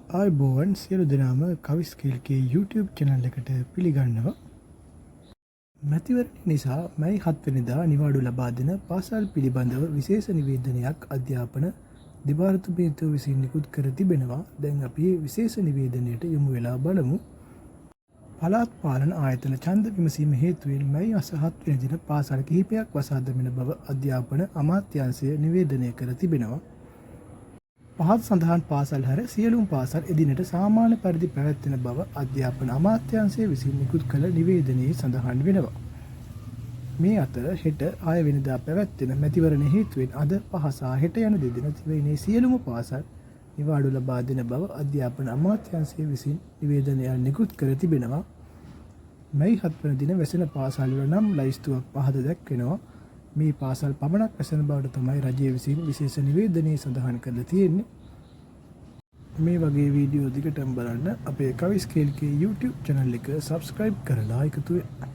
ආයුබෝවන් සියලු දෙනාම කවිස් කේල්ගේ YouTube channel එකට පිළිගන්නවා. මැතිවරණ නිසා මැයි 7 වෙනිදා නිවාඩු ලබා දෙන පාසල් පිළිබඳව විශේෂ නිවේදනයක් අධ්‍යාපන දෙපාර්තමේන්තුව විසින් නිකුත් කර තිබෙනවා. දැන් අපි විශේෂ නිවේදනයට යොමු වෙලා බලමු. පළාත් පාලන ආයතන ඡන්ද විමසීම හේතුවෙන් මැයි 7 වෙනි දින පාසල් කිහිපයක් වසා දැමෙන බව අධ්‍යාපන අමාත්‍යාංශය නිවේදනය කර තිබෙනවා. පහත් සඳහන් පාසල් හැර සියලුම පාසල් එදිනට සාමාන්‍ය පරිදි පැවැත්වෙන බව අධ්‍යාපන අමාත්‍යාංශය විසින් නිකුත් කළ නිවේදනයේ සඳහන් වෙනවා. මේ අතර හෙට 6 වෙනිදා පැවැත්වෙන මැතිවරණ හේතුවෙන් අද පහ සහ හෙට යන දෙදින තිබෙනේ සියලුම පාසල් නිවාඩු ලබා දෙන බව අධ්‍යාපන අමාත්‍යාංශය විසින් නිවේදනයක් නිකුත් කර තිබෙනවා. මැයි 7 වන දින වැසෙන පාසල් වල නම් ලයිස්තුවක් පහත දැක්වෙනවා. මේ පාසල් පමණක් වැසෙන බවට තමයි රජය විසින් විශේෂ නිවේදනයේ සඳහන් කරලා තියෙන්නේ. මේ වගේ වීඩියෝ දිගටම බලන්න අපේ කවිස් කේල්ගේ YouTube channel එක subscribe කරලා එකතු වෙන්න.